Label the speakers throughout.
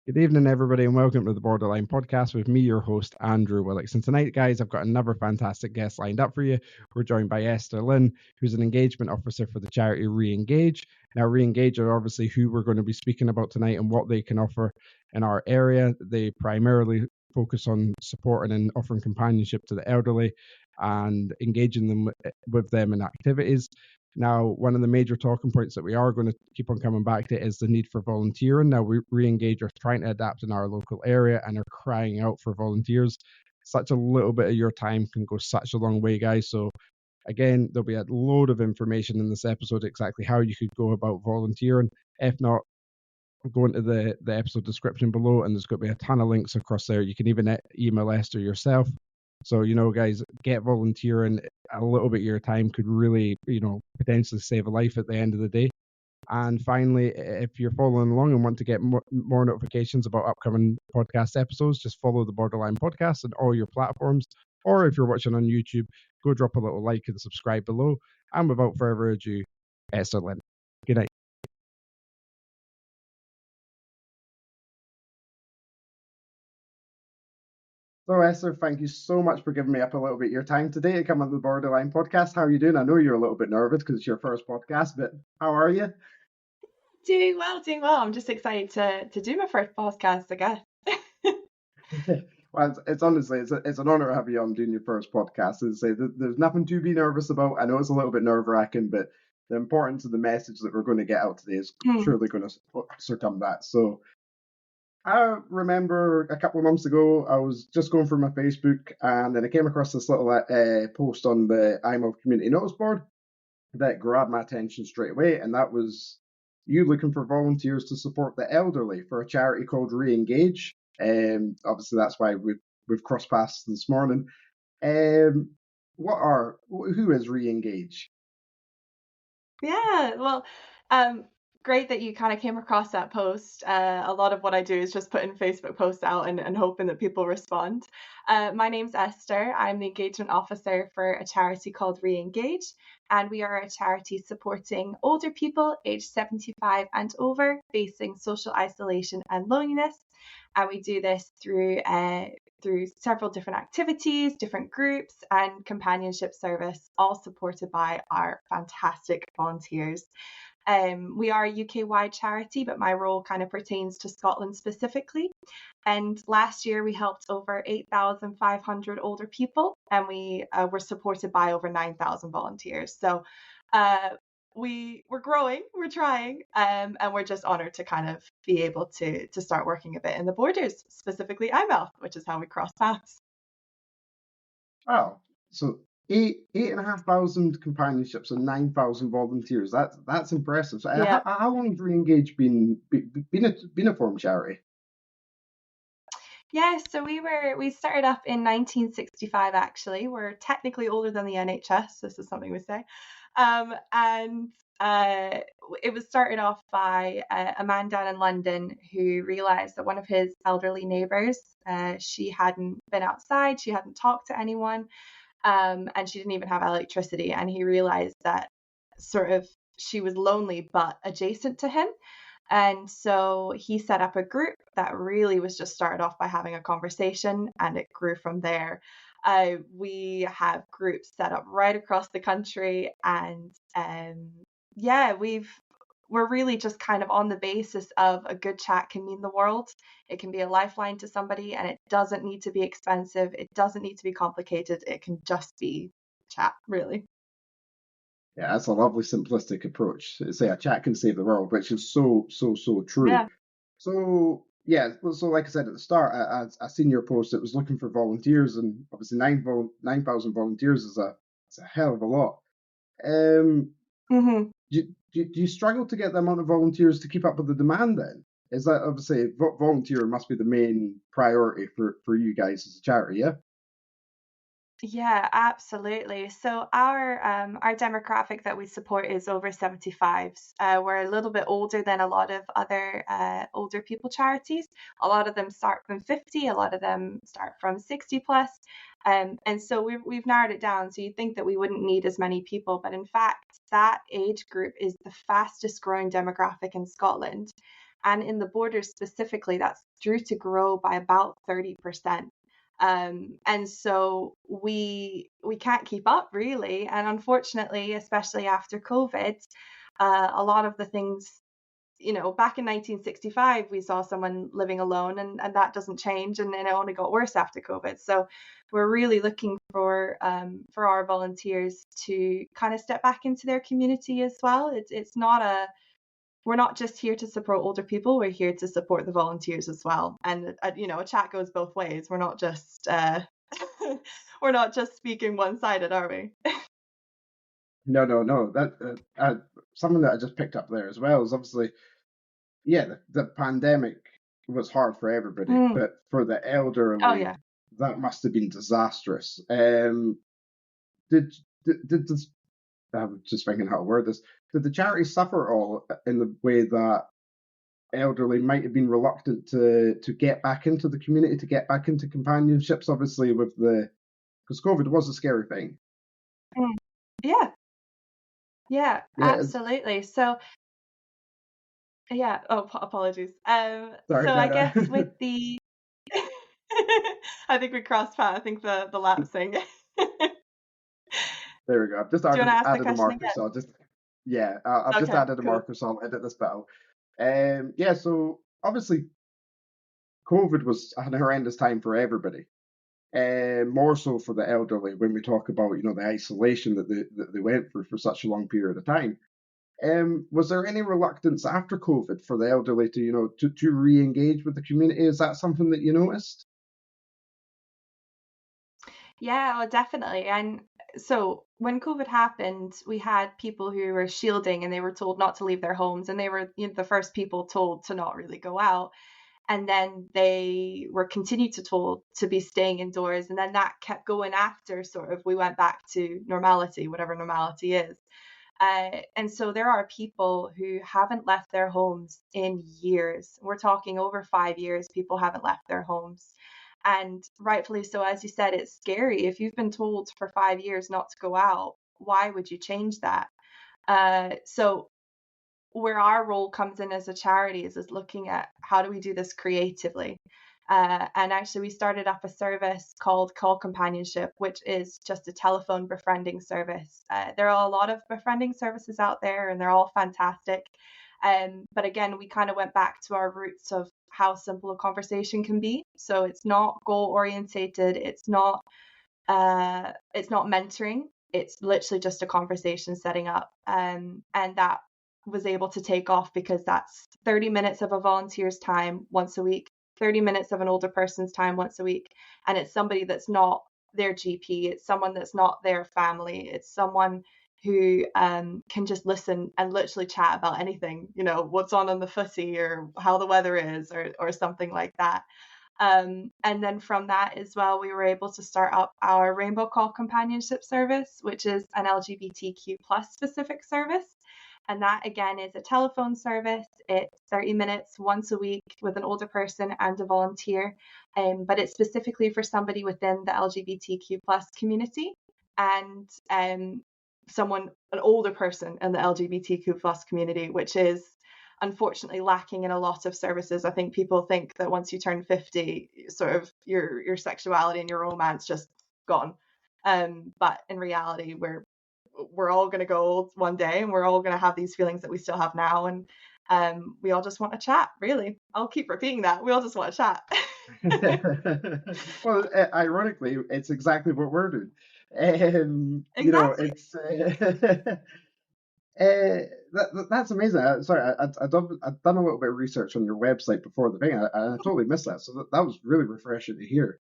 Speaker 1: Good evening, everybody, and welcome to the Borderline Podcast with me, your host, Andrew Willix. And tonight, guys, I've got another fantastic guest lined up for you. We're joined by Esther Lynne, who's an engagement officer for the charity Re-Engage. Now, Re-Engage are obviously who we're going to be speaking about tonight and what they can offer in our area. They primarily focus on supporting and offering companionship to the elderly and engaging them with them in activities. Now, one of the major talking points that we are going to keep on coming back to is the need for volunteering. Now, we Re-Engage are trying to adapt in our local area and are crying out for volunteers. Such a little bit of your time can go such a long way, guys. So, again, there'll be a load of information in this episode exactly how you could go about volunteering. If not, go into the episode description below, and there's going to be a ton of links across there. You can even email Esther yourself. So, guys, get volunteering. A little bit of your time could really, potentially save a life at the end of the day. And finally, if you're following along and want to get more notifications about upcoming podcast episodes, just follow the Borderline Podcast on all your platforms. Or if you're watching on YouTube, go drop a little like and subscribe below. And without further ado, Esther Lynne. Good night. So, Esther, thank you so much for giving me up a little bit of your time today to come on the Borderline Podcast. How are you doing? I know you're a little bit nervous because it's your first podcast, but how are you?
Speaker 2: Doing well. I'm just excited to do my first podcast, I guess.
Speaker 1: Well, it's honestly, it's an honor to have you on doing your first podcast. As I say, there's nothing to be nervous about. I know it's a little bit nerve-wracking, but the importance of the message that we're going to get out today is surely going to circumvent that. So, I remember a couple of months ago, I was just going through my Facebook, and then I came across this little post on the IMO community notice board that grabbed my attention straight away, and that was you looking for volunteers to support the elderly for a charity called Re-Engage. Obviously, that's why we've crossed paths this morning. Who is Re-Engage?
Speaker 2: Yeah, well, great that you kind of came across that post. A lot of what I do is just putting Facebook posts out and hoping that people respond. My name's Esther. I'm the engagement officer for a charity called Re-Engage, and we are a charity supporting older people aged 75 and over facing social isolation and loneliness. And we do this through several different activities, different groups, and companionship service, all supported by our fantastic volunteers. We are a UK-wide charity, but my role kind of pertains to Scotland specifically. And last year we helped over 8,500 older people, and we were supported by over 9,000 volunteers. So we're growing, we're trying, and we're just honored to kind of be able to start working a bit in the borders, specifically IMEL, which is how we cross paths.
Speaker 1: Wow. So 8,500 companionships and 9,000 volunteers. That's impressive. So
Speaker 2: Yeah.
Speaker 1: how long has Re-Engage been a formed charity?
Speaker 2: Yeah, so we started up in 1965. Actually, we're technically older than the NHS. This is something we say, and it was started off by a man down in London who realised that one of his elderly neighbours, she hadn't been outside, she hadn't talked to anyone, and she didn't even have electricity. And he realised that sort of she was lonely but adjacent to him. And so he set up a group that really was just started off by having a conversation, and it grew from there. We have groups set up right across the country, and we're really just kind of on the basis of a good chat can mean the world. It can be a lifeline to somebody, and it doesn't need to be expensive. It doesn't need to be complicated. It can just be chat, really.
Speaker 1: Yeah, that's a lovely simplistic approach. Say a chat can save the world, which is so true.
Speaker 2: Yeah.
Speaker 1: So like I said at the start, I seen your post. It was looking for volunteers, and obviously 9,000 volunteers is a hell of a lot. Do you struggle to get the amount of volunteers to keep up with the demand? Then is that obviously volunteer must be the main priority for you guys as a charity, yeah?
Speaker 2: Yeah, absolutely. So our demographic that we support is over 75s. We're a little bit older than a lot of other older people charities. A lot of them start from 50, a lot of them start from 60 plus. And so we've narrowed it down. So you'd think that we wouldn't need as many people, but in fact, that age group is the fastest growing demographic in Scotland. And in the borders specifically, that's due to grow by about 30%. And so we can't keep up really. And unfortunately, especially after COVID, a lot of the things, back in 1965, we saw someone living alone, and that doesn't change, and it only got worse after COVID. So we're really looking for our volunteers to kind of step back into their community as well. It's not we're not just here to support older people. We're here to support the volunteers as well. And a chat goes both ways. We're not just we're not just speaking one-sided, are we?
Speaker 1: No, no, no. That something that I just picked up there as well is obviously, yeah, the pandemic was hard for everybody, but for the
Speaker 2: Oh
Speaker 1: elderly,
Speaker 2: yeah.
Speaker 1: that must have been disastrous. Did this, I'm just thinking how to word this. Did the charity suffer all in the way that elderly might have been reluctant to get back into the community, to get back into companionships? Obviously, because COVID was a scary thing.
Speaker 2: Yeah. Yeah,
Speaker 1: Yeah.
Speaker 2: absolutely. So yeah. Oh, apologies.
Speaker 1: Sorry,
Speaker 2: So I
Speaker 1: no.
Speaker 2: guess with the, I think we crossed paths. I think the lapsing.
Speaker 1: There we go. I've just
Speaker 2: Do you want to ask the
Speaker 1: added a
Speaker 2: question
Speaker 1: marker,
Speaker 2: again?
Speaker 1: so I've just
Speaker 2: Okay,
Speaker 1: added a
Speaker 2: cool.
Speaker 1: marker, so I'll edit this bit out. Yeah. So obviously, COVID was a horrendous time for everybody, and more so for the elderly. When we talk about the isolation that they went through for such a long period of time. Was there any reluctance after COVID for the elderly to to re-engage with the community? Is that something that you noticed?
Speaker 2: Yeah, well, definitely. And so when COVID happened, we had people who were shielding and they were told not to leave their homes, and they were the first people told to not really go out. And then they were continued to told to be staying indoors. And then that kept going after sort of we went back to normality, whatever normality is. And so there are people who haven't left their homes in years. We're talking over 5 years, people haven't left their homes. And rightfully so, as you said, it's scary. If you've been told for 5 years not to go out, why would you change that? So where our role comes in as a charity is looking at how do we do this creatively. And actually, we started up a service called Companionship, which is just a telephone befriending service. There are a lot of befriending services out there, and they're all fantastic. But again, we kind of went back to our roots of how simple a conversation can be. So it's not goal orientated. It's not mentoring. It's literally just a conversation setting up. And that was able to take off because that's 30 minutes of a volunteer's time once a week, 30 minutes of an older person's time once a week. And it's somebody that's not their GP. It's someone that's not their family. It's someone who can just listen and literally chat about anything, what's on the footy or how the weather is or something like that. And then from that as well, we were able to start up our Rainbow Call Companionship service, which is an LGBTQ plus specific service. And that again is a telephone service. It's 30 minutes once a week with an older person and a volunteer. But it's specifically for somebody within the LGBTQ plus community and an older person in the LGBTQ plus community, which is unfortunately lacking in a lot of services. I think people think that once you turn 50, sort of your sexuality and your romance just gone. But in reality, we're all going to go old one day, and we're all going to have these feelings that we still have now, and we all just want to chat. Really, I'll keep repeating that. We all just want to chat.
Speaker 1: Well, ironically, it's exactly what we're doing.
Speaker 2: Exactly.
Speaker 1: It's that's amazing. Sorry, I've done a little bit of research on your website before the thing. I totally missed that, so that was really refreshing to hear.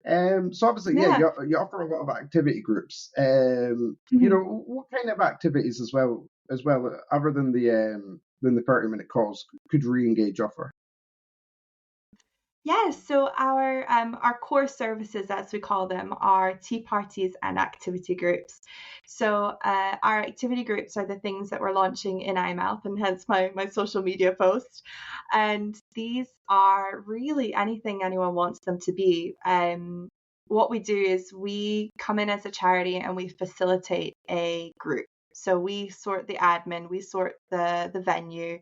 Speaker 1: So obviously, yeah,
Speaker 2: Yeah.
Speaker 1: you offer a lot of activity groups. What kind of activities as well, other than the 30-minute calls, could re-engage offer?
Speaker 2: Yes, so our core services, as we call them, are tea parties and activity groups. So our activity groups are the things that we're launching in iMouth, and hence my social media post. And these are really anything anyone wants them to be. What we do is we come in as a charity and we facilitate a group. So we sort the admin, we sort the venue,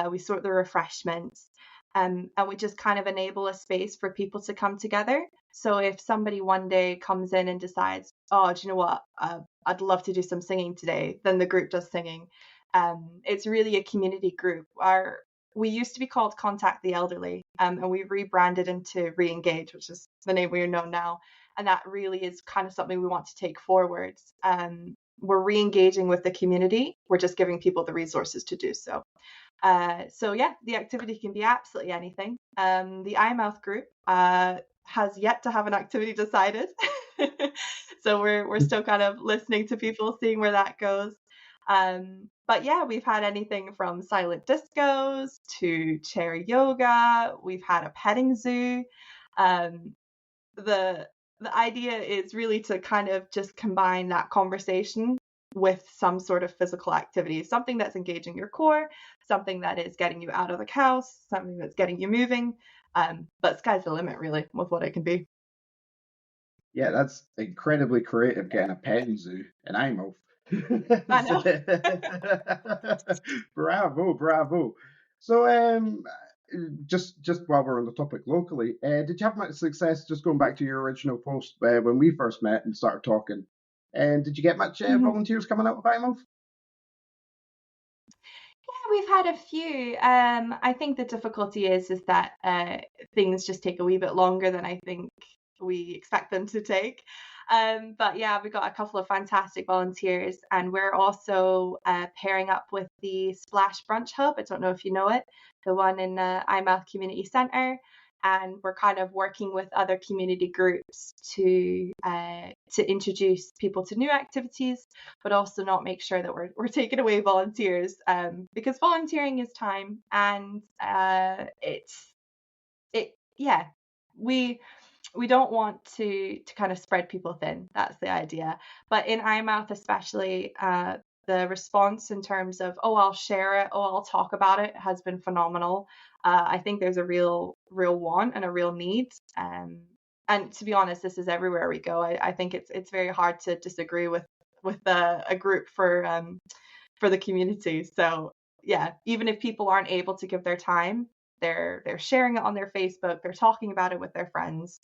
Speaker 2: We sort the refreshments. And we just kind of enable a space for people to come together. So if somebody one day comes in and decides, oh, do you know what? I'd love to do some singing today, then the group does singing. It's really a community group. We used to be called Contact the Elderly, and we rebranded into Reengage, which is the name we are known now. And that really is kind of something we want to take forwards. We're re-engaging with the community. We're just giving people the resources to do so. So yeah, the activity can be absolutely anything. The iMouth group has yet to have an activity decided. So we're still kind of listening to people, seeing where that goes. But yeah, we've had anything from silent discos to chair yoga. We've had a petting zoo. Um, the idea is really to kind of just combine that conversation with some sort of physical activity, something that's engaging your core, something that is getting you out of the house, something that's getting you moving. But sky's the limit, really, with what it can be.
Speaker 1: Yeah, that's incredibly creative, getting a petting zoo in IMO.
Speaker 2: I know.
Speaker 1: Bravo, bravo. So, just while we're on the topic locally, did you have much success? Just going back to your original post when we first met and started talking, and did you get much volunteers coming out of IMO?
Speaker 2: Yeah, we've had a few. I think the difficulty is that things just take a wee bit longer than I think we expect them to take. But yeah, we got a couple of fantastic volunteers, and we're also pairing up with the Splash Brunch Hub. I don't know if you know it, the one in IMouth Community Centre. And we're kind of working with other community groups to introduce people to new activities, but also not make sure that we're taking away volunteers, because volunteering is time, and yeah, we don't want to kind of spread people thin. That's the idea. But in iMouth especially, the response in terms of, oh, I'll share it, oh, I'll talk about it, has been phenomenal. I think there's a real want and a real need. And to be honest, this is everywhere we go. I think it's very hard to disagree with a group for the community. So yeah, even if people aren't able to give their time, they're sharing it on their Facebook, they're talking about it with their friends,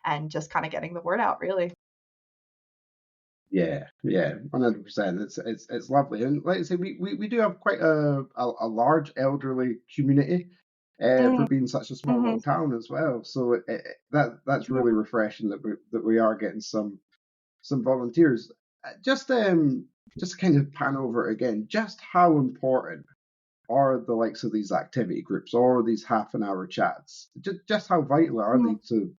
Speaker 2: and just kind of getting the word out, really.
Speaker 1: Yeah, 100%. It's lovely, and like I say, we do have quite a large elderly community for being such a small little town as well. So that's really refreshing that we are getting some volunteers. Just to kind of pan over it again, just how important are the likes of these activity groups or these half an hour chats? Just how vital are they to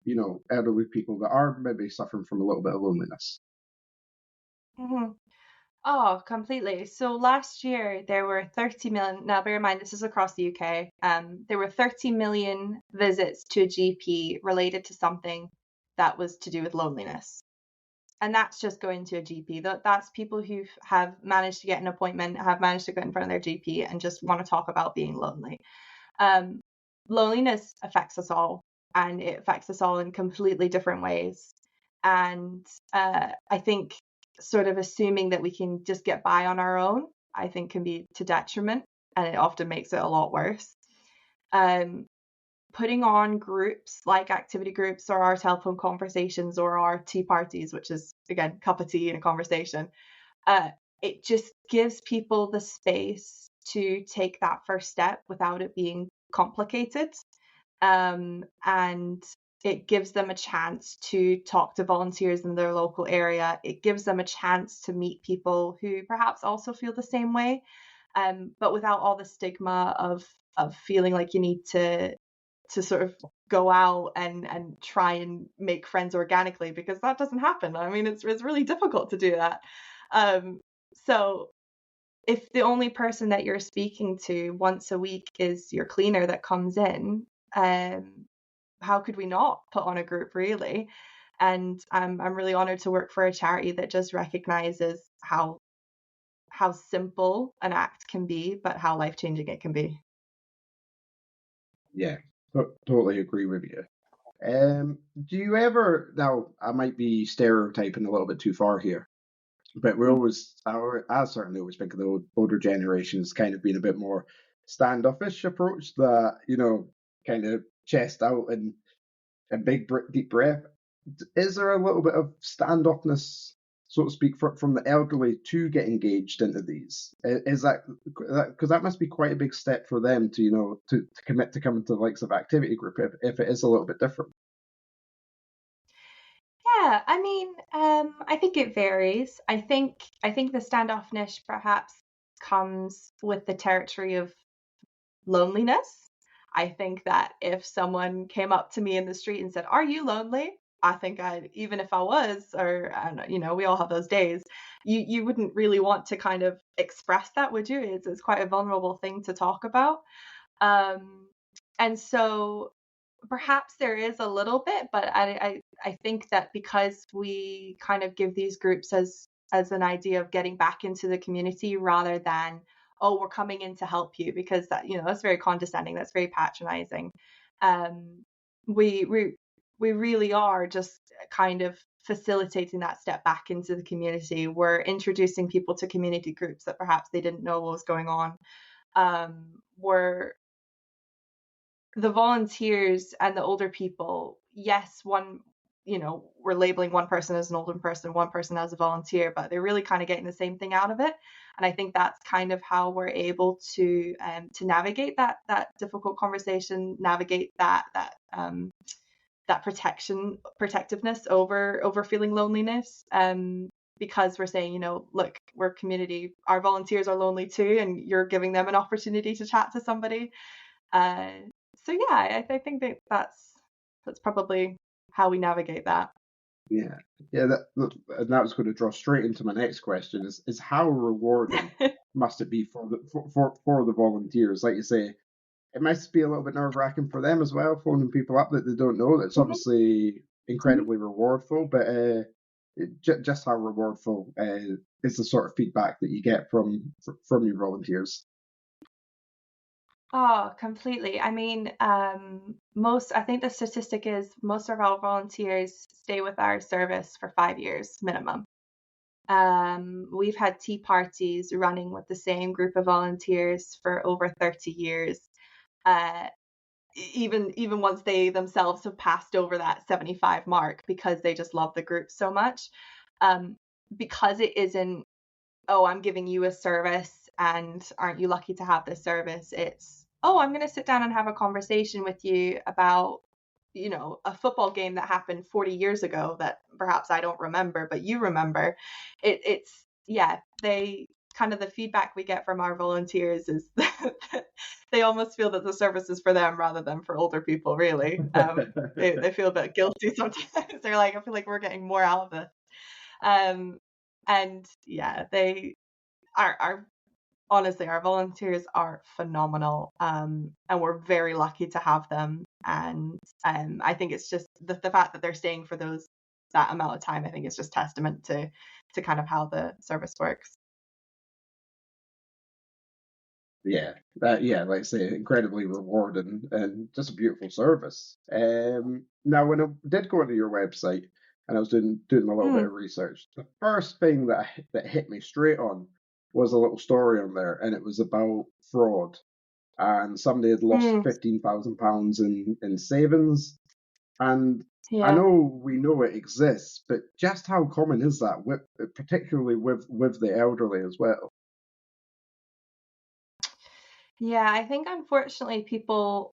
Speaker 1: elderly people that are maybe suffering from a little bit of loneliness?
Speaker 2: Mm-hmm. Oh, completely. So last year there were 30 million. Now, bear in mind, this is across the UK. There were 30 million visits to a GP related to something that was to do with loneliness. And that's just going to a GP. That's people who have managed to get an appointment, have managed to go in front of their GP and just want to talk about being lonely. Loneliness affects us all, and it affects us all in completely different ways. And I think sort of assuming that we can just get by on our own, I think can be to detriment, and it often makes it a lot worse. Putting on groups like activity groups or our telephone conversations or our tea parties, which is again cup of tea and a conversation, it just gives people the space to take that first step without it being complicated. And it gives them a chance to talk to volunteers in their local area. It gives them a chance to meet people who perhaps also feel the same way, but without all the stigma of feeling like you need to sort of go out and try and make friends organically, because that doesn't happen. I mean, it's really difficult to do that. So if the only person that you're speaking to once a week is your cleaner that comes in, how could we not put on a group, really? And I'm really honored to work for a charity that just recognizes how simple an act can be, but how life-changing it can be.
Speaker 1: Yeah, totally agree with you. Do you ever, now I might be stereotyping a little bit too far here, but I certainly always think of the older generations kind of being a bit more standoffish approach that, kind of chest out and a big deep breath. Is there a little bit of standoffness, so to speak, from the elderly to get engaged into these? Is that because that must be quite a big step for them to commit to coming to the likes of activity group if it is a little bit different?
Speaker 2: Yeah, I mean, I think it varies. I think the standoffness perhaps comes with the territory of loneliness. I think that if someone came up to me in the street and said, "Are you lonely?" I think even if I was, or I don't know, we all have those days. You wouldn't really want to kind of express that, would you? It's quite a vulnerable thing to talk about. Um, and so perhaps there is a little bit, but I think that because we kind of give these groups as an idea of getting back into the community rather than, oh, we're coming in to help you, because that's very condescending, that's very patronizing. Um, we really are just kind of facilitating that step back into the community. We're introducing people to community groups that perhaps they didn't know what was going on. We're the volunteers and the older people, yes, we're labeling one person as an older person, one person as a volunteer, but they're really kind of getting the same thing out of it. And I think that's kind of how we're able to navigate that difficult conversation, navigate that protectiveness over feeling loneliness. Because we're saying, look, we're community, our volunteers are lonely too, and you're giving them an opportunity to chat to somebody. Uh, so yeah, I think that's probably how we navigate that.
Speaker 1: Yeah, yeah, and that was going to draw straight into my next question: is how rewarding must it be for the volunteers? Like you say, it must be a little bit nerve wracking for them as well, phoning people up that they don't know. That's
Speaker 2: Mhm,
Speaker 1: obviously
Speaker 2: mhm.
Speaker 1: incredibly rewardful, but just how rewardful is the sort of feedback that you get from your volunteers?
Speaker 2: Oh, completely. I mean, I think the statistic is most of our volunteers stay with our service for 5 years minimum. We've had tea parties running with the same group of volunteers for over 30 years. Uh, even once they themselves have passed over that 75 mark, because they just love the group so much. Um, because it isn't, oh, I'm giving you a service and aren't you lucky to have this service? It's, oh, I'm going to sit down and have a conversation with you about, a football game that happened 40 years ago that perhaps I don't remember, but you remember. Yeah, they kind of, the feedback we get from our volunteers is that they almost feel that the service is for them rather than for older people, really. They feel a bit guilty sometimes. They're like, I feel like we're getting more out of this. Um, and yeah, they are honestly, our volunteers are phenomenal. And we're very lucky to have them. And I think it's just the fact that they're staying for that amount of time, I think it's just testament to kind of how the service works.
Speaker 1: Yeah, like I say, incredibly rewarding and just a beautiful service. Now, when I did go onto your website and I was doing a little bit
Speaker 2: Mm,
Speaker 1: of research, the first thing that hit me straight on was a little story on there, and it was about fraud. And somebody had lost
Speaker 2: mm,
Speaker 1: £15,000 in savings. And I
Speaker 2: yeah.
Speaker 1: know we know it exists, but just how common is that, particularly with the elderly as well?
Speaker 2: Yeah, I think unfortunately people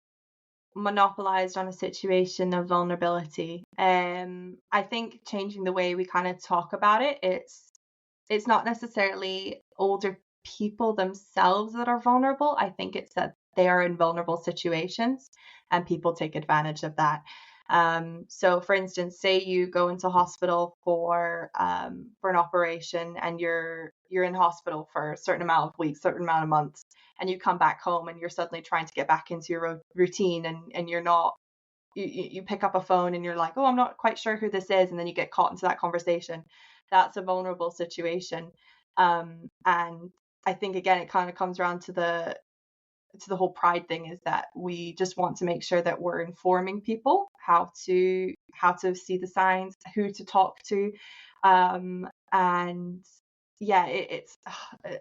Speaker 2: monopolized on a situation of vulnerability. I think changing the way we kind of talk about it, it's not necessarily older people themselves that are vulnerable. I think it's that they are in vulnerable situations and people take advantage of that. So for instance, say you go into hospital for an operation, and you're in hospital for a certain amount of weeks, certain amount of months, and you come back home and you're suddenly trying to get back into your routine, and you're not, you pick up a phone and you're like, oh, I'm not quite sure who this is, and then you get caught into that conversation. That's a vulnerable situation. And I think again it kind of comes around to the whole pride thing, is that we just want to make sure that we're informing people how to see the signs, who to talk to, and yeah, it's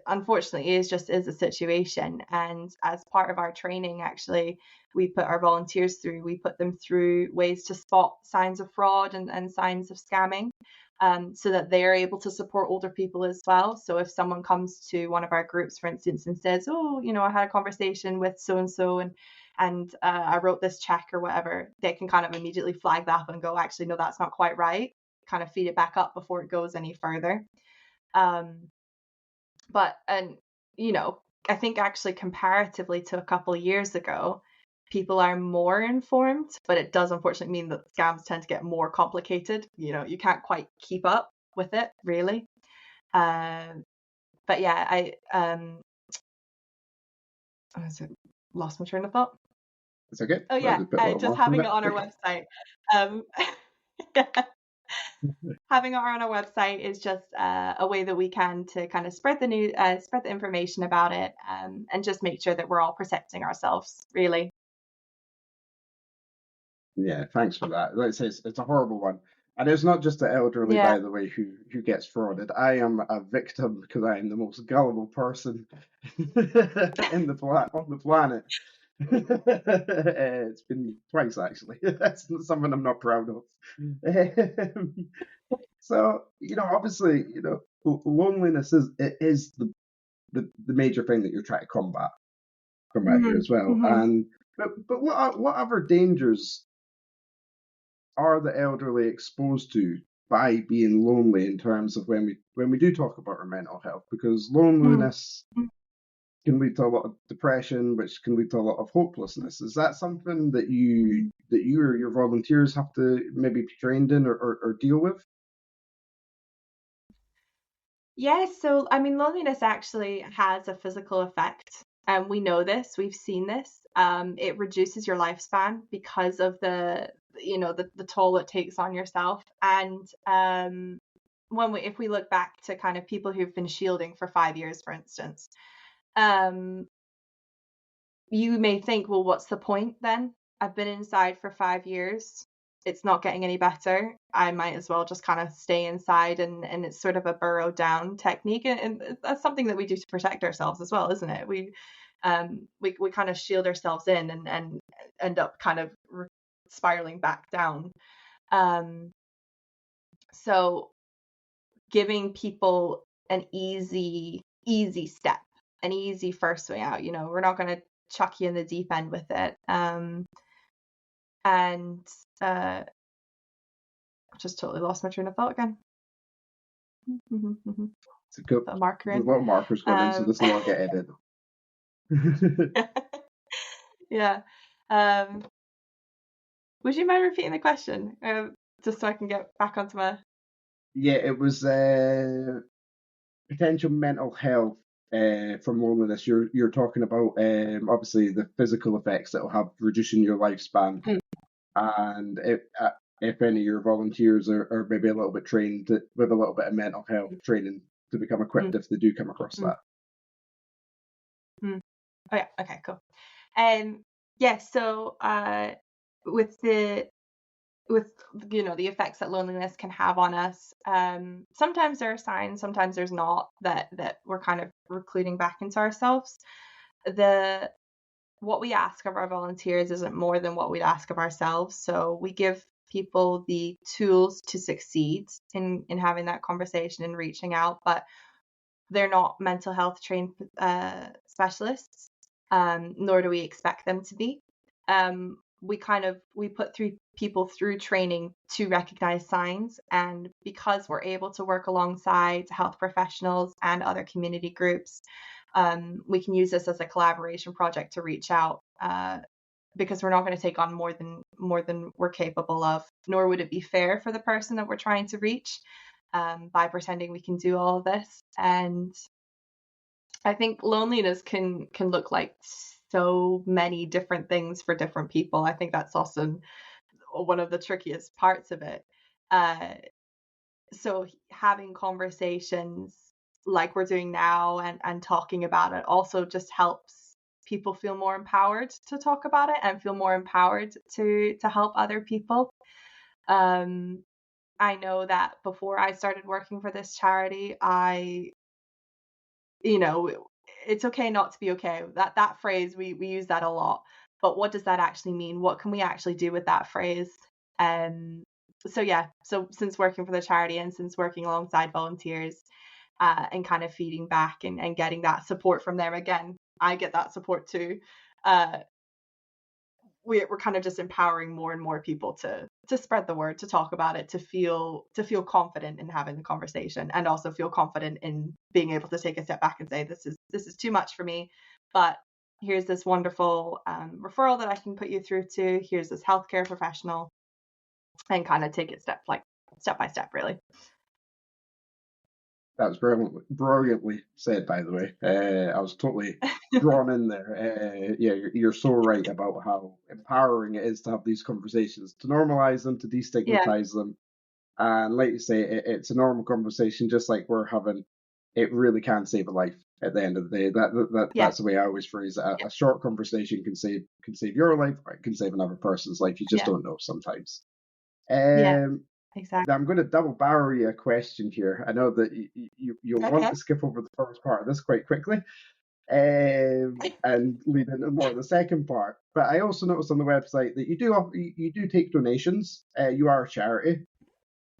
Speaker 2: unfortunately it is a situation. And as part of our training, actually, we put our volunteers through, we put them through ways to spot signs of fraud and signs of scamming, so that they're able to support older people as well. So if someone comes to one of our groups, for instance, and says, "Oh, I had a conversation with so and so, and I wrote this check or whatever," they can kind of immediately flag that up and go, "Actually, no, that's not quite right." Kind of feed it back up before it goes any further. Um, but I think actually comparatively to a couple of years ago, people are more informed, but it does unfortunately mean that scams tend to get more complicated. You can't quite keep up with it, really. But yeah, lost my train of thought.
Speaker 1: It's okay.
Speaker 2: Oh
Speaker 1: Well,
Speaker 2: yeah,
Speaker 1: just put a little
Speaker 2: just
Speaker 1: mark on
Speaker 2: having it
Speaker 1: it.
Speaker 2: on our website. Um, Having it on our website is just a way that we can to kind of spread the news, spread the information about it, and just make sure that we're all protecting ourselves, really.
Speaker 1: Yeah, thanks for that. Like I say, it's a horrible one. And it's not just the elderly,
Speaker 2: Yeah.
Speaker 1: by the way, who gets frauded. I am a victim because I am the most gullible person on the planet. It's been twice actually. That's something I'm not proud of. So, obviously, loneliness is the major thing that you're trying to combat here as well.
Speaker 2: Mm-hmm.
Speaker 1: And but what other dangers are the elderly exposed to by being lonely in terms of when we do talk about our mental health? Because loneliness can lead to a lot of depression, which can lead to a lot of hopelessness. Is that something that you or your volunteers have to maybe be trained in or deal with?
Speaker 2: Yeah, so I mean, loneliness actually has a physical effect, and we know this, we've seen this. It reduces your lifespan because of the toll it takes on yourself. And if we look back to kind of people who've been shielding for 5 years, for instance, um, you may think, well, what's the point then? I've been inside for 5 years. It's not getting any better. I might as well just kind of stay inside, and it's sort of a burrow down technique, and that's something that we do to protect ourselves as well, isn't it? We kind of shield ourselves in and end up kind of spiraling back down. Um, so giving people an easy step, an easy first way out. We're not going to chuck you in the deep end with it. And just totally lost my train of thought again.
Speaker 1: It's a good,
Speaker 2: Put a marker
Speaker 1: there's
Speaker 2: in.
Speaker 1: a lot of markers going in, so this will all get edited.
Speaker 2: Yeah. Would you mind repeating the question, just so I can get back onto my?
Speaker 1: Yeah, it was potential mental health from loneliness. You're talking about obviously the physical effects that will have reducing your lifespan, and if any of your volunteers are maybe a little bit trained with a little bit of mental health training to become equipped if they do come across that.
Speaker 2: Oh yeah. Okay. Cool. Yeah. So with the the effects that loneliness can have on us, sometimes there are signs, sometimes there's not, that we're kind of recluding back into ourselves. What we ask of our volunteers isn't more than what we'd ask of ourselves, so we give people the tools to succeed in having that conversation and reaching out, but they're not mental health trained specialists, nor do we expect them to be. We put people through training to recognize signs, and because we're able to work alongside health professionals and other community groups, we can use this as a collaboration project to reach out, because we're not going to take on more than we're capable of, nor would it be fair for the person that we're trying to reach, by pretending we can do all of this. And I think loneliness can look like so many different things for different people. I think that's also one of the trickiest parts of it. So having conversations like we're doing now, and talking about it also just helps people feel more empowered to talk about it and feel more empowered to help other people. I know that before I started working for this charity, I it's okay not to be okay. That phrase, we use that a lot. But what does that actually mean? What can we actually do with that phrase? So since working for the charity and since working alongside volunteers, and kind of feeding back and getting that support from them, again, I get that support too. Uh, we're kind of just empowering more and more people to spread the word, to talk about it, to feel confident in having the conversation, and also feel confident in being able to take a step back and say, this is too much for me, but here's this wonderful referral that I can put you through to. Here's this healthcare professional, and kind of take it step by step, really.
Speaker 1: That was brilliantly said, by the way. I was totally drawn in there. Yeah, you're so right about how empowering it is to have these conversations, to normalize them, to destigmatize them. And like you say, it's a normal conversation, just like we're having. It really can save a life at the end of the day. That's the way I always phrase it. A short conversation can save your life, or it can save another person's life. You just don't know sometimes.
Speaker 2: Exactly.
Speaker 1: Now I'm going to double barrel you a question here. I know that you'll want to skip over the first part of this quite quickly, and lead into more of the second part. But I also noticed on the website that you do take donations. You are a charity.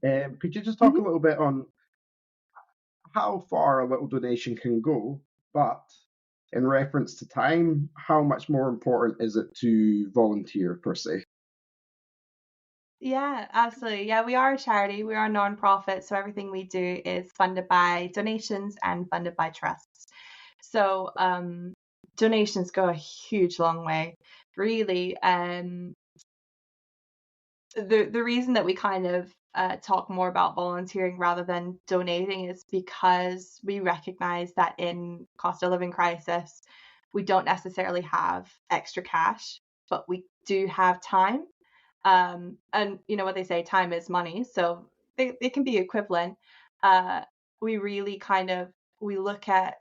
Speaker 1: Could you just talk a little bit on how far a little donation can go, but in reference to time, how much more important is it to volunteer per se?
Speaker 2: Yeah, absolutely. Yeah, we are a charity. We are a non-profit, so everything we do is funded by donations and funded by trusts. So donations go a huge long way, really. The reason that we kind of talk more about volunteering rather than donating is because we recognize that in cost of living crisis, we don't necessarily have extra cash, but we do have time. And you know what they say, time is money, so they can be equivalent. We really we look at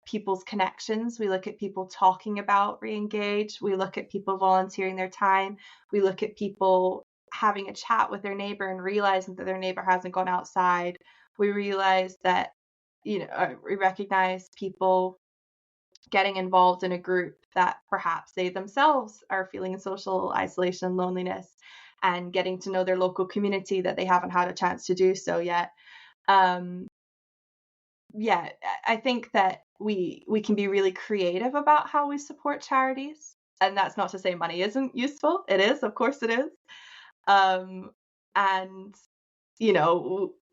Speaker 2: people's connections, we look at people talking about re-engage, we look at people volunteering their time, we look at people having a chat with their neighbor and realizing that their neighbor hasn't gone outside. We realize that, we recognize people getting involved in a group that perhaps they themselves are feeling social isolation and loneliness, and getting to know their local community that they haven't had a chance to do so yet. I think that we can be really creative about how we support charities, and that's not to say money isn't useful. It is, of course it is. And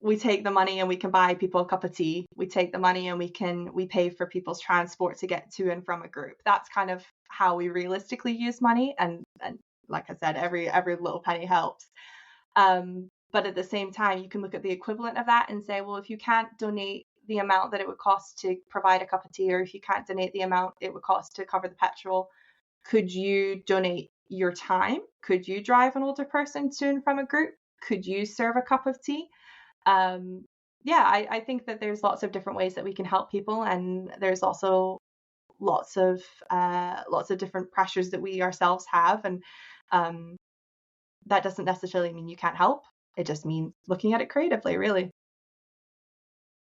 Speaker 2: we take the money and we can buy people a cup of tea. We take the money and we pay for people's transport to get to and from a group. That's kind of how we realistically use money. And like I said, every little penny helps. But at the same time, you can look at the equivalent of that and say, well, if you can't donate the amount that it would cost to provide a cup of tea, or if you can't donate the amount it would cost to cover the petrol, could you donate your time? Could you drive an older person to and from a group? Could you serve a cup of tea? I think that there's lots of different ways that we can help people, and there's also lots of different pressures that we ourselves have, and that doesn't necessarily mean you can't help. It just means looking at it creatively, really.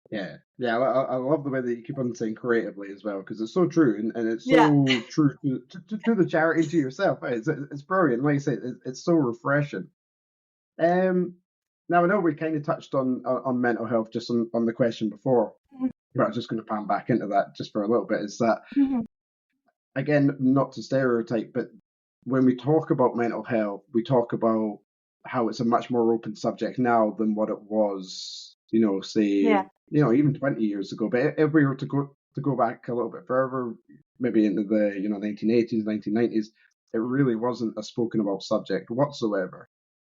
Speaker 1: Yeah, I love the way that you keep on saying creatively as well, because it's so true, and it's so true to the charity, to yourself. It's brilliant. Like I say, it's so refreshing. Now I know we kind of touched on mental health just on the question before, but I'm just going to pan back into that just for a little bit. Is that again, not to stereotype, but when we talk about mental health, we talk about how it's a much more open subject now than what it was, say, even 20 years ago. But if we were to go back a little bit further, maybe into the 1980s, 1990s, it really wasn't a spoken about subject whatsoever.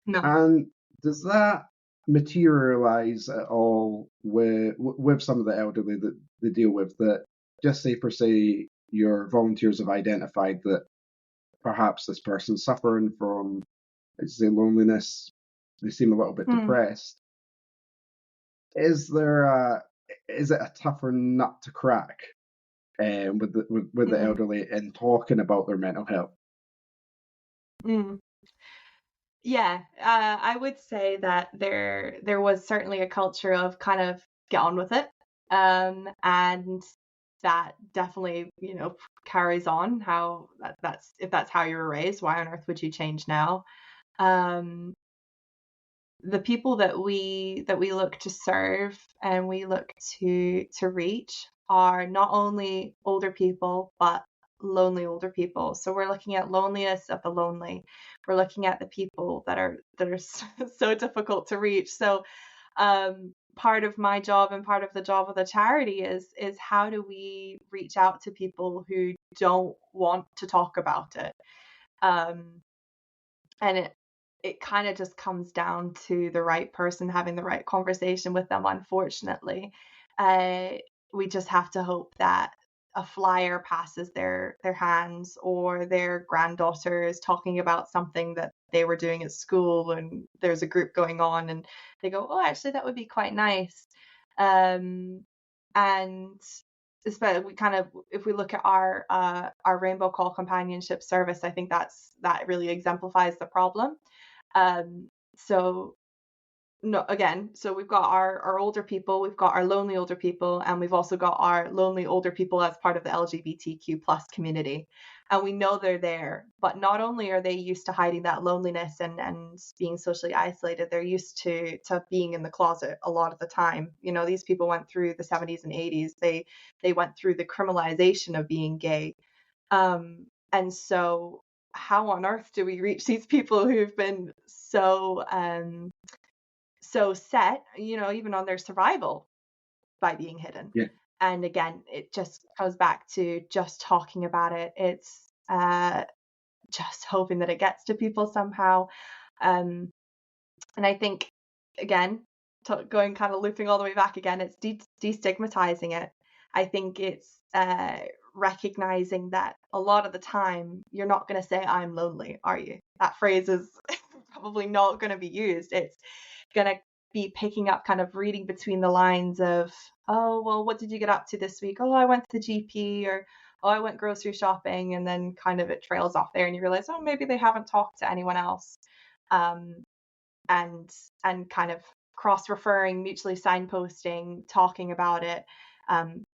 Speaker 2: No.
Speaker 1: And does that materialize at all with some of the elderly that they deal with, that just say per se your volunteers have identified that perhaps this person's suffering from, let's say, loneliness, they seem a little bit depressed. Is it a tougher nut to crack with the elderly in talking about their mental health?
Speaker 2: Yeah, I would say that there was certainly a culture of kind of get on with it, and that definitely, carries on how that's if that's how you were raised, why on earth would you change now? Um, the people that we look to serve and we look to reach are not only older people, but lonely older people. So we're looking at loneliness of the lonely. We're looking at the people that are so difficult to reach. So part of my job and part of the job of the charity is how do we reach out to people who don't want to talk about it? Um, and it kind of just comes down to the right person having the right conversation with them, unfortunately. uh, we just have to hope that a flyer passes their hands, or their granddaughter is talking about something that they were doing at school and there's a group going on and they go, oh, actually that would be quite nice. And especially we kind of, if we look at our Rainbow Call companionship service, I think that really exemplifies the problem. So no, again, so we've got our older people, we've got our lonely older people, and we've also got our lonely older people as part of the LGBTQ plus community. And we know they're there, but not only are they used to hiding that loneliness and being socially isolated, they're used to being in the closet a lot of the time. These people went through the 70s and 80s. They went through the criminalization of being gay. And so how on earth do we reach these people who've been so set, even on their survival, by being hidden?
Speaker 1: Yeah.
Speaker 2: And again, it just goes back to just talking about it. It's just hoping that it gets to people somehow. And I think, again, going kind of looping all the way back again, it's destigmatizing it. I think it's recognizing that a lot of the time you're not going to say I'm lonely, are you? That phrase is probably not going to be used. It's going to be picking up, kind of reading between the lines of, oh, well, what did you get up to this week? Oh, I went to the GP, or oh, I went grocery shopping, and then kind of it trails off there and you realize, oh, maybe they haven't talked to anyone else. And kind of cross-referring, mutually signposting, talking about it,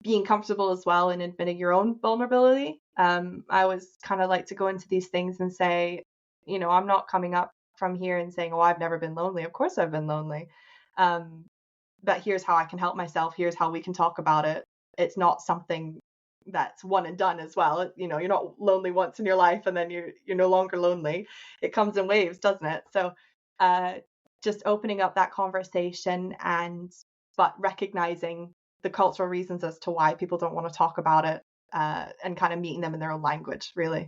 Speaker 2: being comfortable as well in admitting your own vulnerability. I always kind of like to go into these things and say, I'm not coming up from here and saying, oh, I've never been lonely. Of course I've been lonely. But here's how I can help myself. Here's how we can talk about it. It's not something that's one and done as well. You're not lonely once in your life and then you're no longer lonely. It comes in waves, doesn't it? So just opening up that conversation, but recognizing the cultural reasons as to why people don't want to talk about it, and kind of meeting them in their own language, really.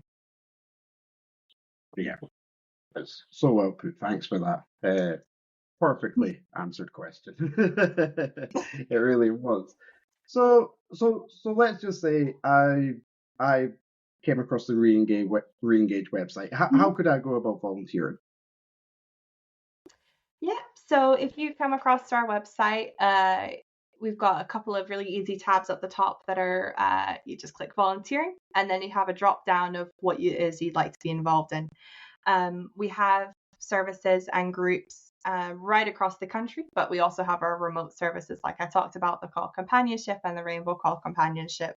Speaker 1: Yeah, that's so well put. Thanks for that. Perfectly answered question. It really was. So let's just say I came across the Reengage website. How could I go about volunteering?
Speaker 2: Yeah, so if you come across our website, we've got a couple of really easy tabs at the top that are, you just click volunteering, and then you have a drop down of what it is you'd like to be involved in. We have services and groups right across the country, but we also have our remote services, like I talked about, the Call Companionship and the Rainbow Call Companionship.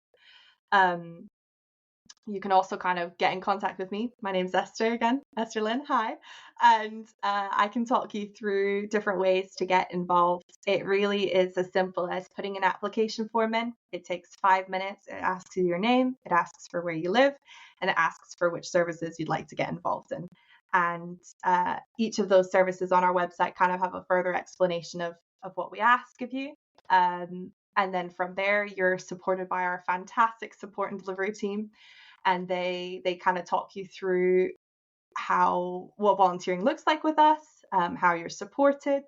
Speaker 2: You can also kind of get in contact with me. My name's Esther again, Esther Lynne, hi. And I can talk you through different ways to get involved. It really is as simple as putting an application form in. It takes 5 minutes. It asks you your name, it asks for where you live, and it asks for which services you'd like to get involved in. And each of those services on our website kind of have a further explanation of what we ask of you. And then from there, you're supported by our fantastic support and delivery team. And they kind of talk you through what volunteering looks like with us, how you're supported,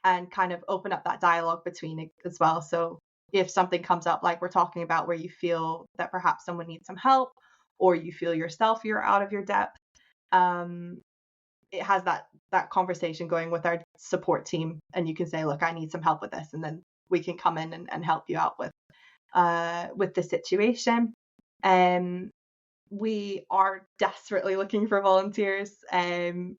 Speaker 2: and kind of open up that dialogue between it as well. So if something comes up, like we're talking about, where you feel that perhaps someone needs some help, or you feel yourself you're out of your depth, it has that conversation going with our support team, and you can say, look, I need some help with this, and then we can come in and help you out with the situation. We are desperately looking for volunteers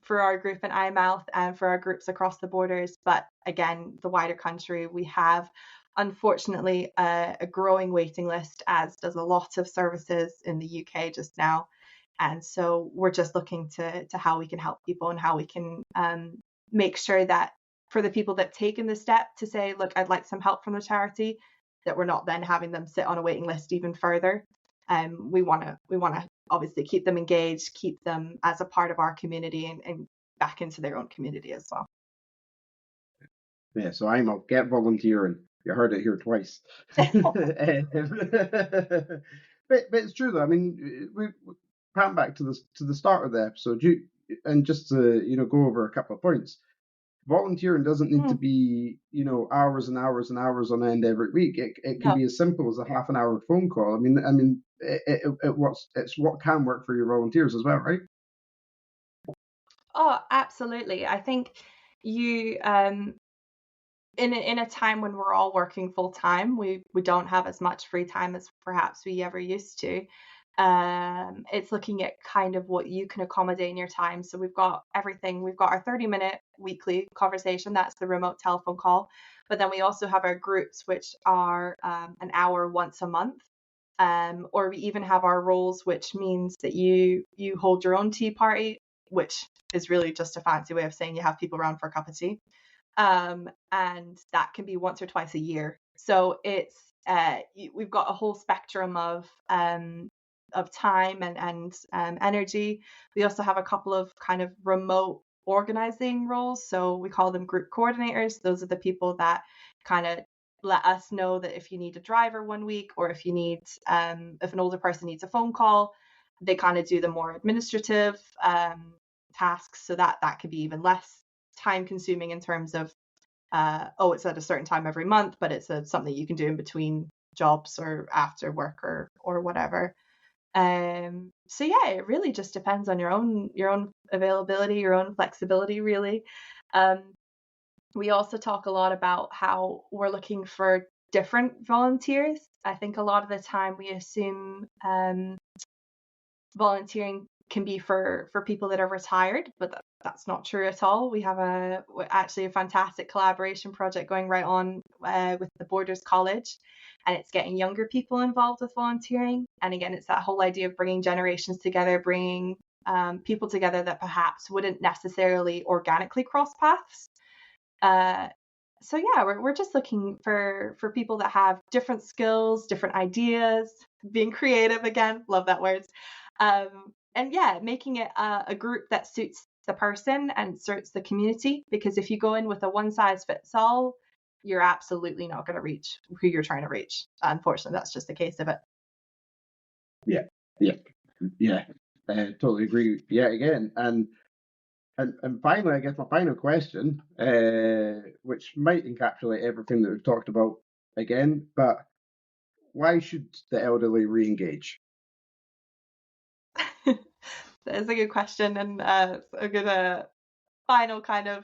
Speaker 2: for our group in Eyemouth and for our groups across the borders. But again, the wider country, we have unfortunately a growing waiting list, as does a lot of services in the UK just now. And so we're just looking to how we can help people and how we can make sure that for the people that have taken the step to say, look, I'd like some help from the charity, that we're not then having them sit on a waiting list even further. We want to obviously keep them engaged, keep them as a part of our community, and back into their own community as well.
Speaker 1: Yeah, so I'm a get volunteering. You heard it here twice. But it's true though. I mean, we come back to the start of the episode. And just to go over a couple of points. Volunteering doesn't need to be hours and hours and hours on end every week. It can be as simple as a half an hour phone call. I mean, it's what can work for your volunteers as well, right?
Speaker 2: Oh, absolutely. I think you in a time when we're all working full time, we don't have as much free time as perhaps we ever used to. It's looking at kind of what you can accommodate in your time. So we've got everything. We've got our 30-minute weekly conversation. That's the remote telephone call. But then we also have our groups, which are an hour once a month. Or we even have our roles, which means that you hold your own tea party, which is really just a fancy way of saying you have people around for a cup of tea. And that can be once or twice a year. So it's we've got a whole spectrum of time and energy. We also have a couple of kind of remote organizing roles. So we call them group coordinators. Those are the people that kind of let us know that if you need a driver one week, or if you need if an older person needs a phone call, they kind of do the more administrative tasks. So that could be even less time consuming in terms of it's at a certain time every month, but it's something you can do in between jobs or after work or whatever. So yeah, it really just depends on your own availability, your own flexibility, really. We also talk a lot about how we're looking for different volunteers. I think a lot of the time we assume volunteering can be for people that are retired, but that's not true at all. We have actually a fantastic collaboration project going right on with the Borders College, and it's getting younger people involved with volunteering. And again, it's that whole idea of bringing generations together, bringing people together that perhaps wouldn't necessarily organically cross paths. So yeah, we're just looking for people that have different skills, different ideas, being creative again, love that word. And yeah, making it a group that suits the person and suits the community, because if you go in with a one size fits all, you're absolutely not going to reach who you're trying to reach. Unfortunately, that's just the case of it.
Speaker 1: Yeah. Totally agree. Yeah, again, and finally, I guess my final question, which might encapsulate everything that we've talked about again, but why should the elderly re-engage?
Speaker 2: That is a good question, and a good final kind of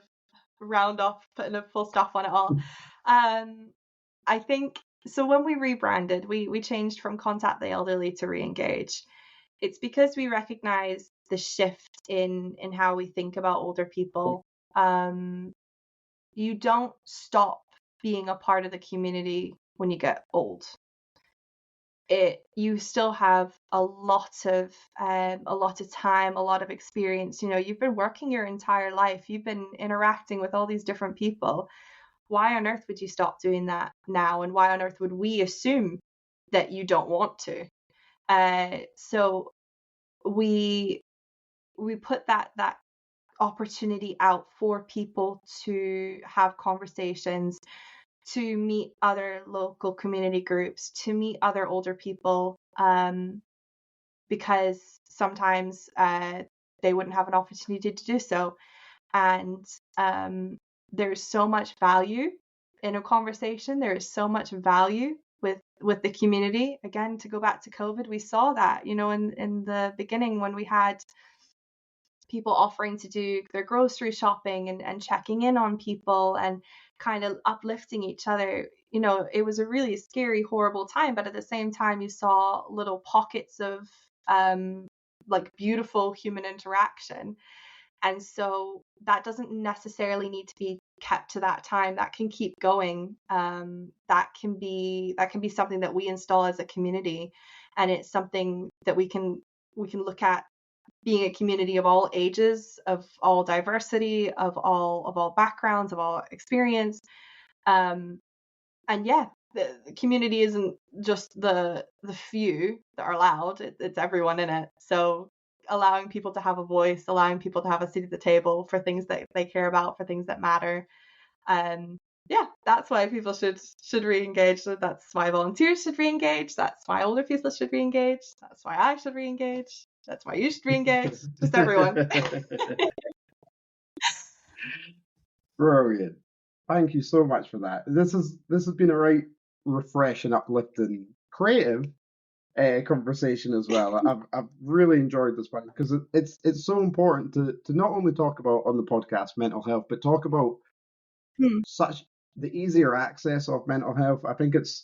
Speaker 2: round off, putting a full stop on it all. I think so. When we rebranded, we changed from Contact the Elderly to Re-engage. It's because we recognize the shift in how we think about older people. You don't stop being a part of the community when you get old. You still have a lot of time, a lot of experience. You've been working your entire life, you've been interacting with all these different people. Why on earth would you stop doing that now? And why on earth would we assume that you don't want to? So we put that opportunity out for people to have conversations, to meet other local community groups, to meet other older people, because sometimes they wouldn't have an opportunity to do so. And there's so much value in a conversation. There is so much value with the community. Again, to go back to COVID, we saw that, in the beginning when we had people offering to do their grocery shopping and checking in on people and kind of uplifting each other. It was a really scary, horrible time, but at the same time, you saw little pockets of like beautiful human interaction. And so that doesn't necessarily need to be kept to that time. That can keep going. That can be something that we install as a community, and it's something that we can look at being a community of all ages, of all diversity, of all backgrounds, of all experience. And yeah, the community isn't just the few that are allowed, it's everyone in it. So allowing people to have a voice, allowing people to have a seat at the table for things that they care about, for things that matter. Yeah, that's why people should re-engage. That's why volunteers should re-engage. That's why older people should re-engage. That's why I should re-engage. That's why you should re-engage. Just everyone.
Speaker 1: Brilliant. Thank you so much for that. This has been a right refreshing, uplifting, creative conversation as well. I've really enjoyed this one because it's so important to not only talk about on the podcast mental health, but talk about such the easier access of mental health. I think it's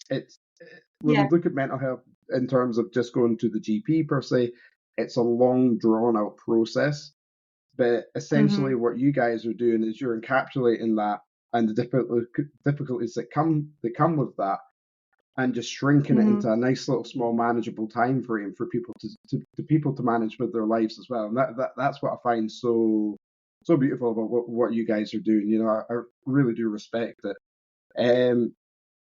Speaker 1: when we look at mental health in terms of just going to the GP per se, it's a long drawn out process. But essentially, what you guys are doing is you're encapsulating that and the difficulties that come with that, and just shrinking it into a nice little small manageable time frame for people to manage with their lives as well. And that's what I find so beautiful about what you guys are doing. You know, I really do respect it. And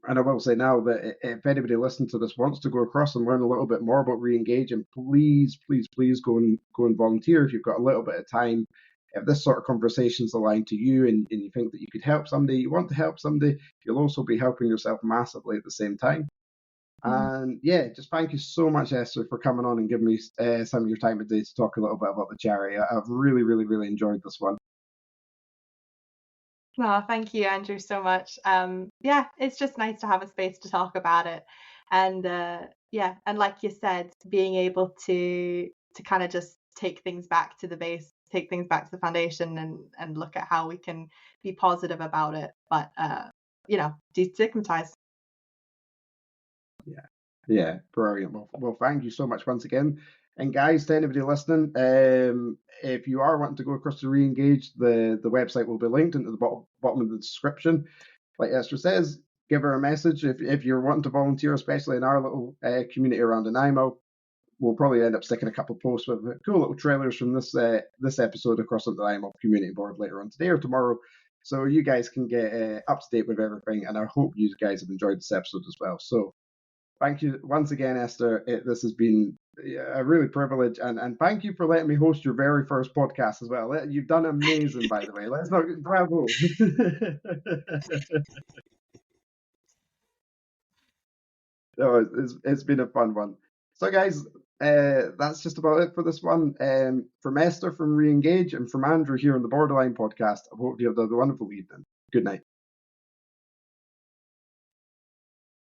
Speaker 1: I will say now that if anybody listening to this wants to go across and learn a little bit more about re-engaging, please go and volunteer if you've got a little bit of time. If this sort of conversation is aligned to you and you think that you could help somebody, you want to help somebody, you'll also be helping yourself massively at the same time. And yeah, just thank you so much, Esther, for coming on and giving me some of your time today to talk a little bit about the charity. I've really, really, really enjoyed this one.
Speaker 2: Oh, thank you, Andrew, so much. Yeah, it's just nice to have a space to talk about it. And yeah, and like you said, being able to kind of just take things back to the base, take things back to the foundation, and look at how we can be positive about it, but you know, destigmatize.
Speaker 1: Yeah, brilliant. Well, thank you so much once again. And guys, to anybody listening, if you are wanting to go across to re-engage, the website will be linked into the bottom of the description. Like Esther says, give her a message if you're wanting to volunteer, especially in our little community around Nanaimo. We'll probably end up sticking a couple of posts with cool little trailers from this episode across on the Nanaimo community board later on today or tomorrow, so you guys can get up to date with everything. And I hope you guys have enjoyed this episode as well. So thank you once again, Esther. This has been a really privilege, and thank you for letting me host your very first podcast as well. You've done amazing, by the way. Let's not bravo. No, it's been a fun one. So, guys, that's just about it for this one. From Esther from Reengage and from Andrew here on the Borderline podcast, I hope you have a wonderful evening. Good night.